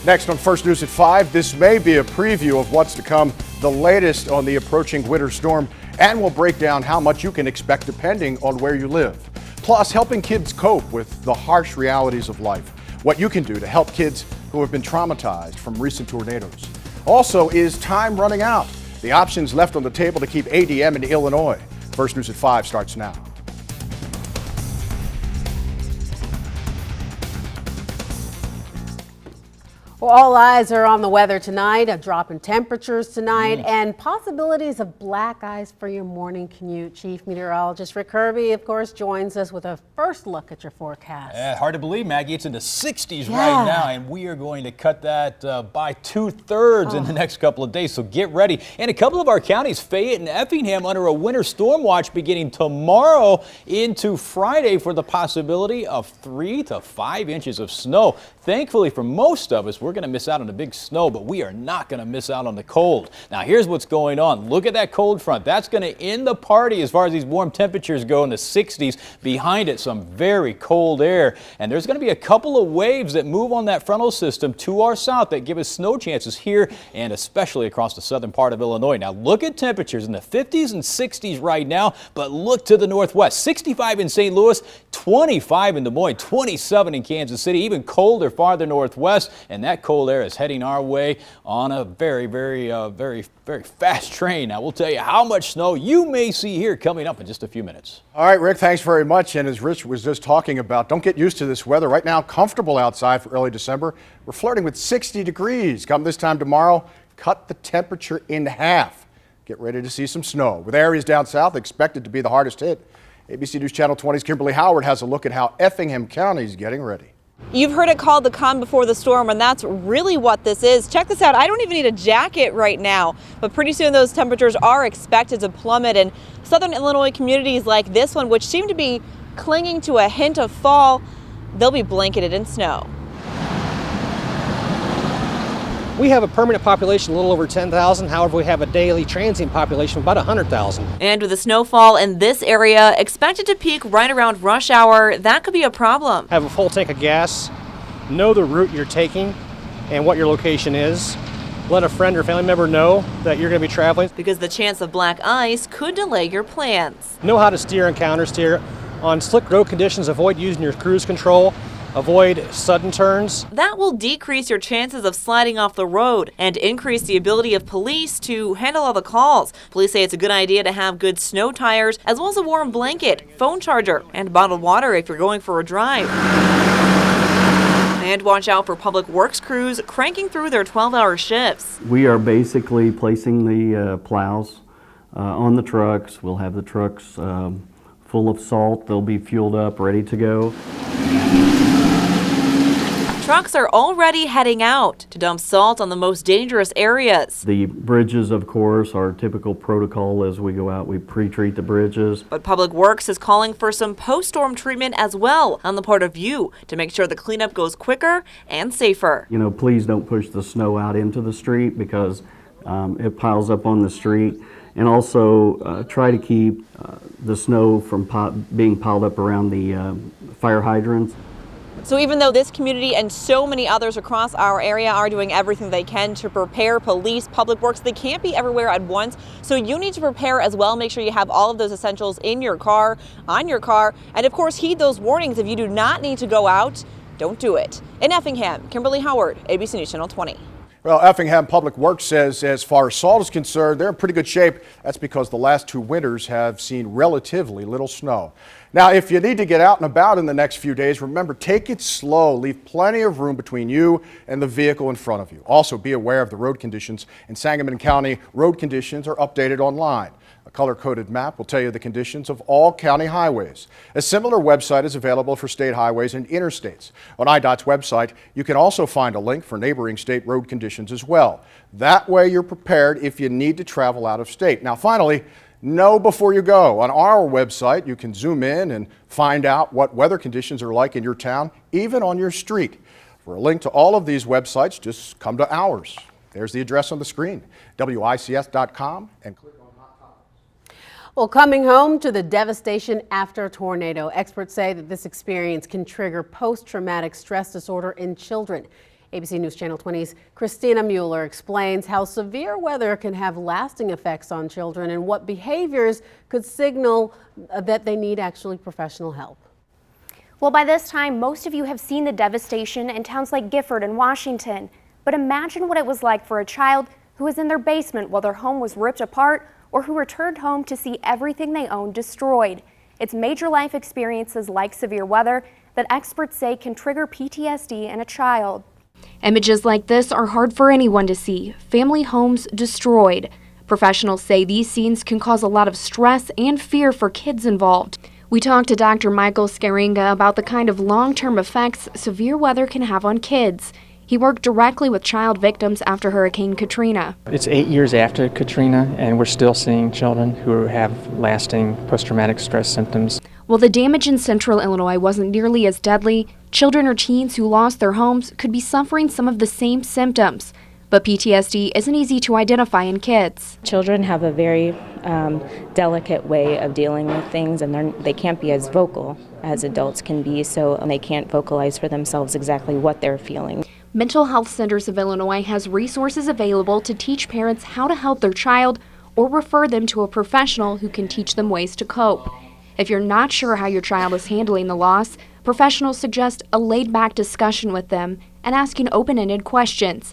Next on First News at 5, this may be a preview of what's to come, the latest on the approaching winter storm, and we'll break down how much you can expect depending on where you live. Plus, helping kids cope with the harsh realities of life, what you can do to help kids who have been traumatized from recent tornadoes. Also, is time running out? The options left on the table to keep ADM in Illinois. First News at 5 starts now. Well, all eyes are on the weather tonight, a drop in temperatures tonight, and possibilities of black ice for your morning commute. Chief Meteorologist Rick Kirby, of course, joins us with a first look at your forecast. Hard to believe, Maggie. It's in the 60s right now, and we are going to cut that by 2/3 in the next couple of days, so get ready. And a couple of our counties, Fayette and Effingham, under a winter storm watch beginning tomorrow into Friday for the possibility of 3 to 5 inches of snow. Thankfully, for most of us, we're going to miss out on the big snow, but we are not going to miss out on the cold. Now, here's what's going on. Look at that cold front. That's going to end the party as far as these warm temperatures go in the 60s. Behind it, some very cold air. And there's going to be a couple of waves that move on that frontal system to our south that give us snow chances here and especially across the southern part of Illinois. Now, look at temperatures in the 50s and 60s right now, but look to the northwest. 65 in St. Louis, 25 in Des Moines, 27 in Kansas City, even colder farther northwest, and that cold air is heading our way on a very fast train. Now, we'll tell you how much snow you may see here coming up in just a few minutes. All right, Rick, thanks very much. And as Rich was just talking about, don't get used to this weather. Right now, comfortable outside for early December. We're flirting with 60 degrees. Come this time tomorrow, cut the temperature in half. Get ready to see some snow. With areas down south expected to be the hardest hit. ABC News Channel 20's Kimberly Howard has a look at how Effingham County is getting ready. You've heard it called the calm before the storm, and that's really what this is. Check this out. I don't even need a jacket right now, but pretty soon those temperatures are expected to plummet, and southern Illinois communities like this one, which seem to be clinging to a hint of fall, they'll be blanketed in snow. We have a permanent population a little over 10,000. However, we have a daily transient population of about 100,000. And with the snowfall in this area expected to peak right around rush hour, that could be a problem. Have a full tank of gas, know the route you're taking and what your location is. Let a friend or family member know that you're going to be traveling. Because the chance of black ice could delay your plans. Know how to steer and counter steer. On slick road conditions, avoid using your cruise control. Avoid sudden turns. That will decrease your chances of sliding off the road and increase the ability of police to handle all the calls. Police say it's a good idea to have good snow tires, as well as a warm blanket, phone charger, and bottled water if you're going for a drive. And watch out for public works crews cranking through their 12-hour shifts. We are basically placing the plows on the trucks. We'll have the trucks full of salt. They'll be fueled up, ready to go. Trucks are already heading out to dump salt on the most dangerous areas. The bridges, of course, are typical protocol as we go out. We pre-treat the bridges. But Public Works is calling for some post-storm treatment as well on the part of you to make sure the cleanup goes quicker and safer. You know, please don't push the snow out into the street because it piles up on the street. And also try to keep the snow from being piled up around the fire hydrants. So even though this community and so many others across our area are doing everything they can to prepare, police, public works, they can't be everywhere at once. So you need to prepare as well. Make sure you have all of those essentials in your car, on your car, and of course heed those warnings. If you do not need to go out, don't do it. In Effingham, Kimberly Howard, ABC News Channel 20. Well, Effingham Public Works says as far as salt is concerned, they're in pretty good shape. That's because the last 2 winters have seen relatively little snow. Now, if you need to get out and about in the next few days, remember, take it slow. Leave plenty of room between you and the vehicle in front of you. Also, be aware of the road conditions. In Sangamon County, road conditions are updated online. A color-coded map will tell you the conditions of all county highways. A similar website is available for state highways and interstates. On IDOT's website, you can also find a link for neighboring state road conditions as well. That way you're prepared if you need to travel out of state. Now, finally, know before you go. On our website, you can zoom in and find out what weather conditions are like in your town, even on your street. For a link to all of these websites, just come to ours. There's the address on the screen, WICS.com, and click on Hot Topics. Well, coming home to the devastation after a tornado, experts say that this experience can trigger post-traumatic stress disorder in children. ABC News Channel 20's Christina Mueller explains how severe weather can have lasting effects on children and what behaviors could signal that they need actually professional help. Well, by this time, most of you have seen the devastation in towns like Gifford and Washington. But imagine what it was like for a child who was in their basement while their home was ripped apart, or who returned home to see everything they owned destroyed. It's major life experiences like severe weather that experts say can trigger PTSD in a child. Images like this are hard for anyone to see. Family homes destroyed. Professionals say these scenes can cause a lot of stress and fear for kids involved. We talked to Dr. Michael Scaringa about the kind of long-term effects severe weather can have on kids. He worked directly with child victims after Hurricane Katrina. It's 8 years after Katrina, and we're still seeing children who have lasting post-traumatic stress symptoms. While the damage in central Illinois wasn't nearly as deadly, children or teens who lost their homes could be suffering some of the same symptoms. But PTSD isn't easy to identify in kids. Children have a very delicate way of dealing with things, and they can't be as vocal as adults can be, so they can't vocalize for themselves exactly what they're feeling. Mental Health Centers of Illinois has resources available to teach parents how to help their child or refer them to a professional who can teach them ways to cope. If you're not sure how your child is handling the loss, professionals suggest a laid-back discussion with them and asking open-ended questions.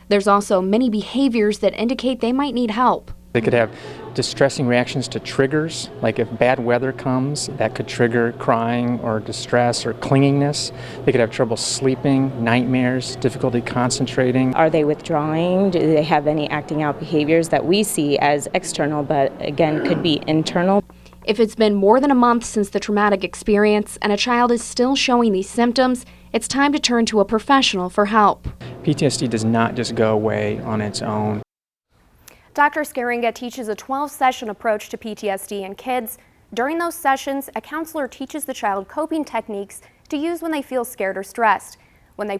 There's also many behaviors that indicate they might need help. They could have distressing reactions to triggers, like if bad weather comes, that could trigger crying or distress or clinginess. They could have trouble sleeping, nightmares, difficulty concentrating. Are they withdrawing? Do they have any acting out behaviors that we see as external, but again could be internal? If it's been more than a month since the traumatic experience and a child is still showing these symptoms, it's time to turn to a professional for help. PTSD does not just go away on its own. Dr. Scaringa teaches a 12-session approach to PTSD in kids. During those sessions, a counselor teaches the child coping techniques to use when they feel scared or stressed. Then they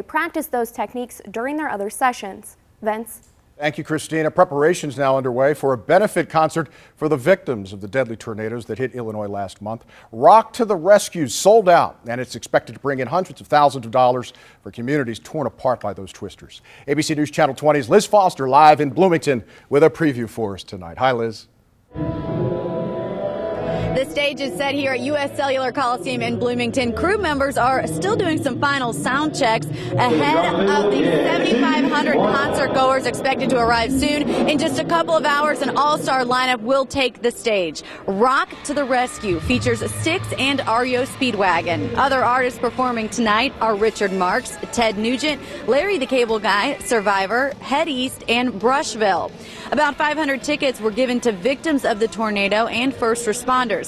practice those techniques during their other sessions. Vince? Thank you, Christina. Preparations now underway for a benefit concert for the victims of the deadly tornadoes that hit Illinois last month. Rock to the Rescue sold out, and it's expected to bring in hundreds of thousands of dollars for communities torn apart by those twisters. ABC News Channel 20's Liz Foster live in Bloomington with a preview for us tonight. Hi, Liz. The stage is set here at U.S. Cellular Coliseum in Bloomington. Crew members are still doing some final sound checks ahead of the 7,500 concert goers expected to arrive soon. In just a couple of hours, an all-star lineup will take the stage. Rock to the Rescue features Styx and REO Speedwagon. Other artists performing tonight are Richard Marx, Ted Nugent, Larry the Cable Guy, Survivor, Head East, and Brushville. About 500 tickets were given to victims of the tornado and first responders.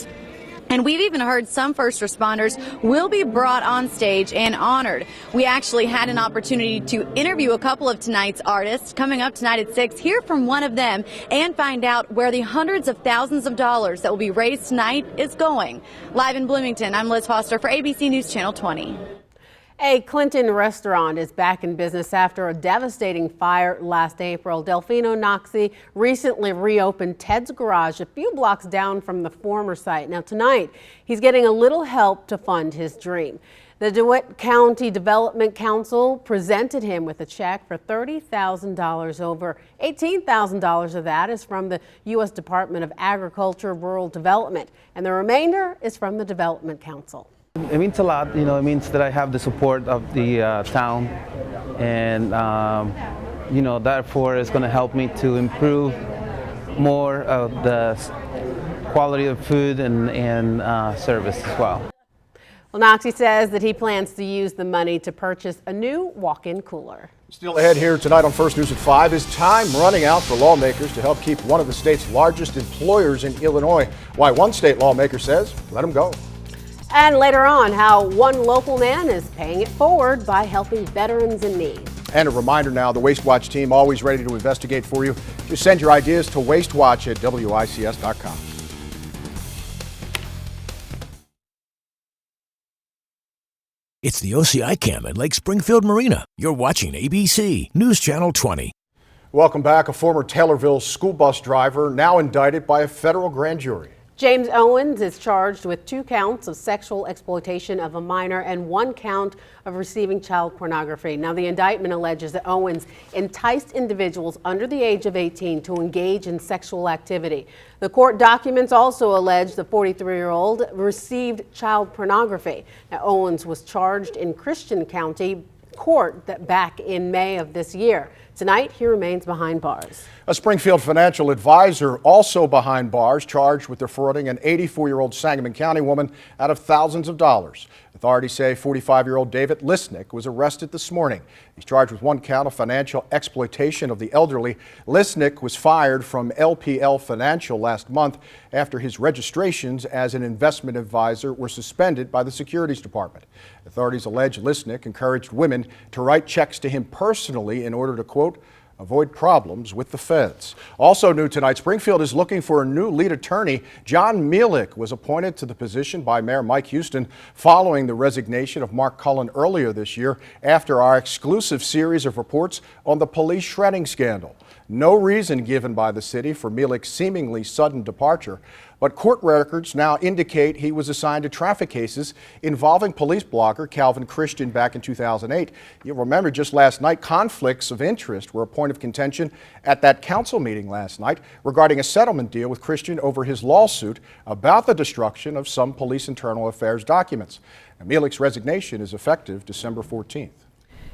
And we've even heard some first responders will be brought on stage and honored. We actually had an opportunity to interview a couple of tonight's artists. Coming up tonight at 6, hear from one of them and find out where the hundreds of thousands of dollars that will be raised tonight is going. Live in Bloomington, I'm Liz Foster for ABC News Channel 20. A Clinton restaurant is back in business after a devastating fire last April. Delfino Noxie recently reopened Ted's Garage a few blocks down from the former site. Now tonight, he's getting a little help to fund his dream. The DeWitt County Development Council presented him with a check for $30,000. Over $18,000 of that is from the U.S. Department of Agriculture Rural Development, and the remainder is from the Development Council. It means a lot, it means that I have the support of the town, and therefore it's going to help me to improve more of the quality of food and service as well. Well, Noxie says that he plans to use the money to purchase a new walk-in cooler. Still ahead here tonight on First News at 5, is time running out for lawmakers to help keep one of the state's largest employers in Illinois? Why one state lawmaker says, let him go. And later on, how one local man is paying it forward by helping veterans in need. And a reminder now, the Waste Watch team always ready to investigate for you. Just send your ideas to wastewatch@wics.com. It's the OCI Cam at Lake Springfield Marina. You're watching ABC News Channel 20. Welcome back. A former Taylorville school bus driver now indicted by a federal grand jury. James Owens is charged with 2 counts of sexual exploitation of a minor and 1 count of receiving child pornography. Now, the indictment alleges that Owens enticed individuals under the age of 18 to engage in sexual activity. The court documents also allege the 43-year-old received child pornography. Now, Owens was charged in Christian County Court back in May of this year. Tonight, he remains behind bars. A Springfield financial advisor also behind bars, charged with defrauding an 84-year-old Sangamon County woman out of thousands of dollars. Authorities say 45-year-old David Lisnick was arrested this morning. He's charged with 1 count of financial exploitation of the elderly. Lisnick was fired from LPL Financial last month after his registrations as an investment advisor were suspended by the Securities Department. Authorities allege Lisnick encouraged women to write checks to him personally in order to, quote, avoid problems with the feds. Also new tonight, Springfield is looking for a new lead attorney. John Mielek was appointed to the position by Mayor Mike Houston following the resignation of Mark Cullen earlier this year after our exclusive series of reports on the police shredding scandal. No reason given by the city for Mielek's seemingly sudden departure, but court records now indicate he was assigned to traffic cases involving police blogger Calvin Christian back in 2008. You'll remember just last night, conflicts of interest were a point of contention at that council meeting last night regarding a settlement deal with Christian over his lawsuit about the destruction of some police internal affairs documents. Now, Mielek's resignation is effective December 14th.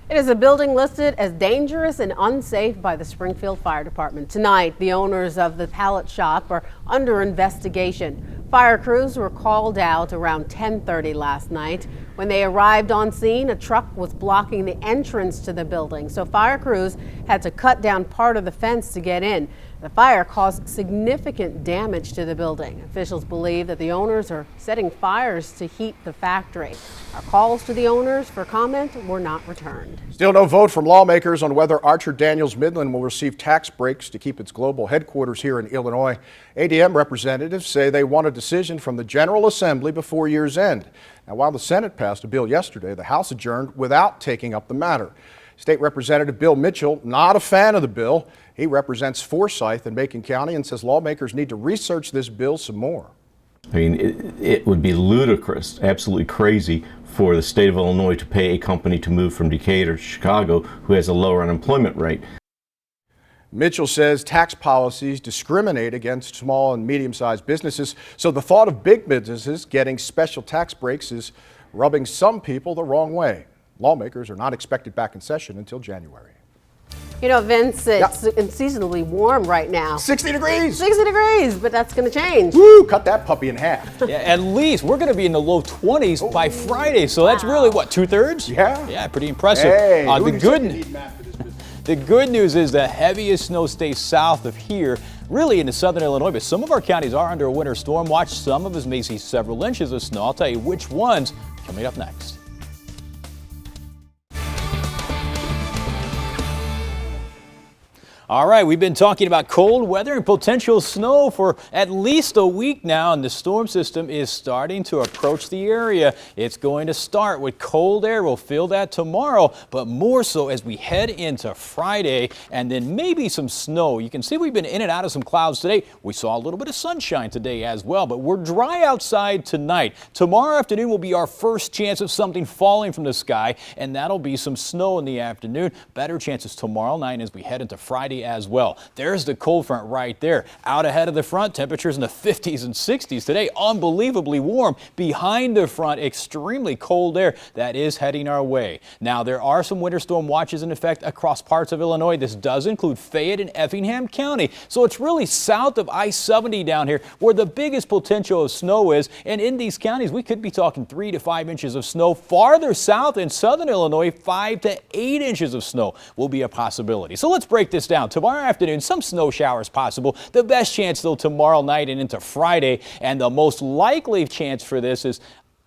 It is a building listed as dangerous and unsafe by the Springfield Fire Department. Tonight, the owners of the pallet shop are under investigation. Fire crews were called out around 10:30 last night. When they arrived on scene, a truck was blocking the entrance to the building, so fire crews had to cut down part of the fence to get in. The fire caused significant damage to the building. Officials believe that the owners are setting fires to heat the factory. Our calls to the owners for comment were not returned. Still no vote from lawmakers on whether Archer Daniels Midland will receive tax breaks to keep its global headquarters here in Illinois. ADM representatives say they want a decision from the General Assembly before year's end. Now, while the Senate passed a bill yesterday, the House adjourned without taking up the matter. State Representative Bill Mitchell, not a fan of the bill. He represents Forsyth in Macon County and says lawmakers need to research this bill some more. I mean, it would be ludicrous, absolutely crazy for the state of Illinois to pay a company to move from Decatur to Chicago who has a lower unemployment rate. Mitchell says tax policies discriminate against small and medium-sized businesses, so the thought of big businesses getting special tax breaks is rubbing some people the wrong way. Lawmakers are not expected back in session until January. You know, Vince, it's unseasonably warm right now. 60 degrees! 60 degrees, but that's going to change. Woo! Cut that puppy in half. Yeah, at least we're going to be in the low 20s by Friday, so that's really, what, 2/3? Yeah. Yeah, pretty impressive. Hey, the good news is the heaviest snow stays south of here, really into southern Illinois, but some of our counties are under a winter storm watch. Some of us may see several inches of snow. I'll tell you which ones coming up next. All right, we've been talking about cold weather and potential snow for at least a week now, and the storm system is starting to approach the area. It's going to start with cold air. We'll feel that tomorrow, but more so as we head into Friday, and then maybe some snow. You can see we've been in and out of some clouds today. We saw a little bit of sunshine today as well, but we're dry outside tonight. Tomorrow afternoon will be our first chance of something falling from the sky, and that'll be some snow in the afternoon. Better chances tomorrow night as we head into Friday as well. There's the cold front right there. Out ahead of the front, temperatures in the 50s and 60s today. Unbelievably warm. Behind the front, extremely cold air that is heading our way. Now, there are some winter storm watches in effect across parts of Illinois. This does include Fayette and Effingham County. So it's really south of I-70 down here where the biggest potential of snow is. And in these counties, we could be talking 3 to 5 inches of snow. Farther south in southern Illinois, 5 to 8 inches of snow will be a possibility. So let's break this down. Tomorrow afternoon, some snow showers possible. The best chance, though, tomorrow night and into Friday. And the most likely chance for this is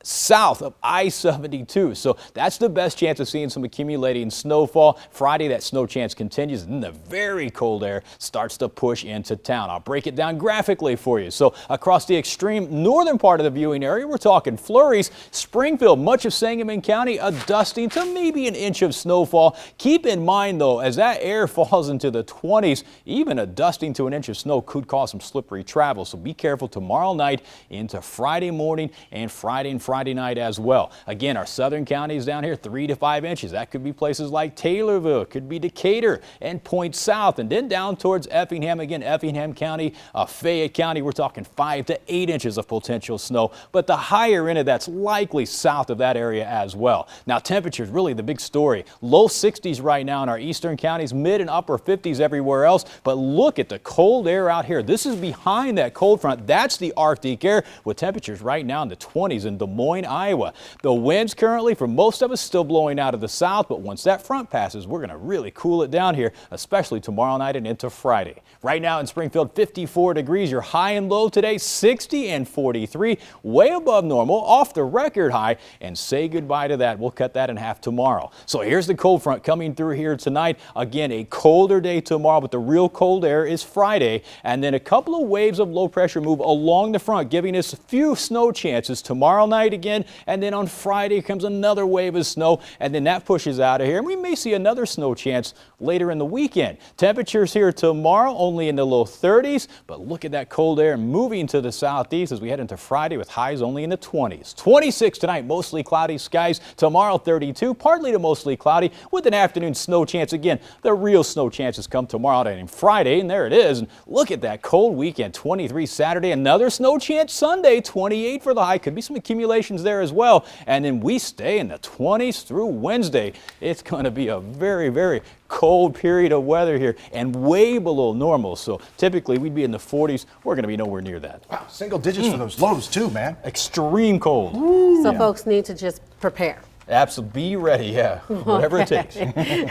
south of I-72. So that's the best chance of seeing some accumulating snowfall. Friday, that snow chance continues, and the very cold air starts to push into town. I'll break it down graphically for you. So across the extreme northern part of the viewing area, we're talking flurries. Springfield, much of Sangamon County, a dusting to maybe an inch of snowfall. Keep in mind, though, as that air falls into the 20s, even a dusting to an inch of snow could cause some slippery travel. So be careful tomorrow night into Friday morning and Friday night as well. Again, our southern counties down here, 3 to 5 inches. That could be places like Taylorville, could be Decatur and Point South, and then down towards Effingham. Again, Effingham County, Fayette County, we're talking 5 to 8 inches of potential snow, but the higher end of that's likely south of that area as well. Now, temperatures really the big story. Low 60s right now in our eastern counties, mid and upper 50s everywhere else, but look at the cold air out here. This is behind that cold front. That's the Arctic air with temperatures right now in the 20s in Des Moines, Iowa. The winds currently for most of us still blowing out of the south, but once that front passes, we're going to really cool it down here, especially tomorrow night and into Friday. Right now in Springfield, 54 degrees. Your high and low today, 60 and 43, way above normal, off the record high, and say goodbye to that. We'll cut that in half tomorrow. So here's the cold front coming through here tonight. Again, a colder day tomorrow, but the real cold air is Friday, and then a couple of waves of low pressure move along the front, giving us a few snow chances tomorrow night again, and then on Friday comes another wave of snow, and then that pushes out of here, and we may see another snow chance later in the weekend. Temperatures here tomorrow only in the low 30s, but look at that cold air moving to the southeast as we head into Friday with highs only in the 20s. 26 tonight, mostly cloudy skies. Tomorrow 32, partly to mostly cloudy with an afternoon snow chance. Again, the real snow chances come tomorrow and Friday, and there it is. And look at that cold weekend. 23 Saturday, another snow chance Sunday, 28 for the high. Could be some accumulations there as well. And then we stay in the 20s through Wednesday. It's going to be a very, very cold period of weather here and way below normal. So typically we'd be in the 40s. We're going to be nowhere near that. Wow, single digits for those lows too, man. Extreme cold. So folks need to just prepare. Absolutely, be ready, yeah, whatever it takes.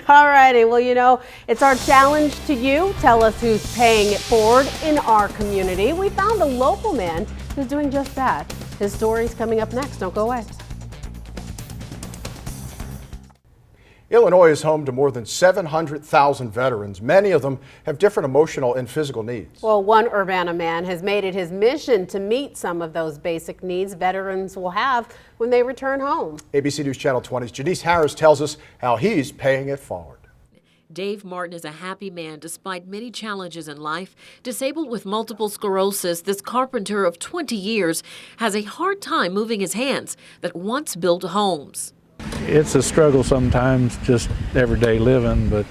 All righty, well, you know, it's our challenge to you. Tell us who's paying it forward in our community. We found a local man who's doing just that. His story's coming up next. Don't go away. Illinois is home to more than 700,000 veterans. Many of them have different emotional and physical needs. Well, one Urbana man has made it his mission to meet some of those basic needs veterans will have when they return home. ABC News Channel 20's Janice Harris tells us how he's paying it forward. Dave Martin is a happy man despite many challenges in life. Disabled with multiple sclerosis, this carpenter of 20 years has a hard time moving his hands that once built homes. It's a struggle sometimes, just everyday living, but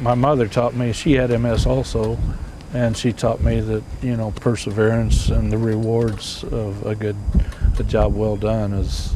my mother taught me, she had MS also, and she taught me that, you know, perseverance and the rewards of a job well done is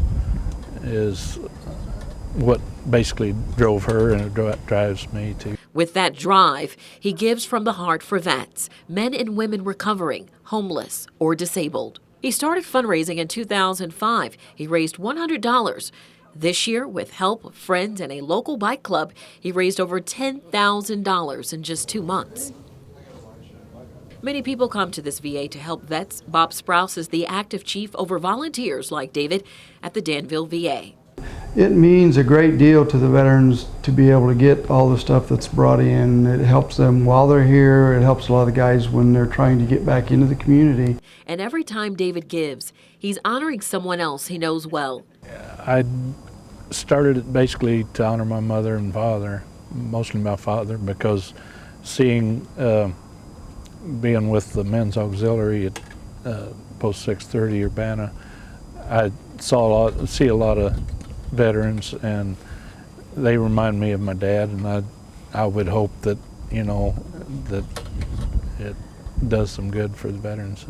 what basically drove her, and it drives me too. With that drive, he gives from the heart for vets, men and women recovering, homeless, or disabled. He started fundraising in 2005. He raised $100. This year, with help of friends and a local bike club, he raised over $10,000 in just 2 months. Many people come to this VA to help vets. Bob Sprouse is the active chief over volunteers like David at the Danville VA. It means a great deal to the veterans to be able to get all the stuff that's brought in. It helps them while they're here. It helps a lot of the guys when they're trying to get back into the community. And every time David gives, he's honoring someone else he knows well. I started it basically to honor my mother and father, mostly my father, because seeing, being with the men's auxiliary at Post 630 Urbana, I see a lot of veterans, and they remind me of my dad, and I would hope that, you know, that it does some good for the veterans.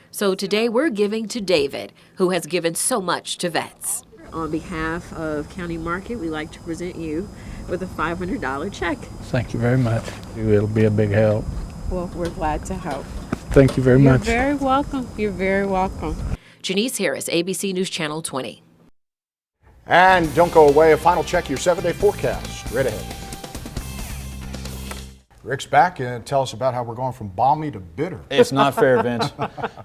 So today we're giving to David, who has given so much to vets. On behalf of County Market, we'd like to present you with a $500 check. Thank you very much. It'll be a big help. Well, we're glad to help. Thank you very much. You're very welcome. You're very welcome. Janice Harris, ABC News Channel 20. And don't go away, a final check of your 7-day forecast straight ahead. Rick's back and tell us about how we're going from balmy to bitter. It's not fair, Vince.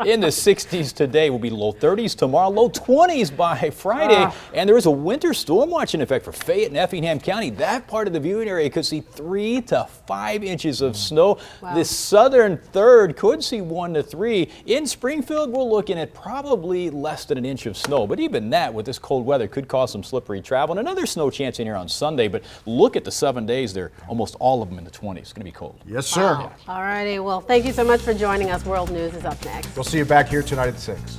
In the 60s today, will be low 30s tomorrow, low 20s by Friday. And there is a winter storm watch in effect for Fayette and Effingham County. That part of the viewing area could see 3 to 5 inches of snow. Wow. The southern third could see 1 to 3. In Springfield, we're looking at probably less than an inch of snow. But even that, with this cold weather, could cause some slippery travel. And another snow chance in here on Sunday. But look at the 7 days there, almost all of them in the 20s. It's going to be cold. Yes, sir. Wow. All righty. Well, thank you so much for joining us. World News is up next. We'll see you back here tonight at 6.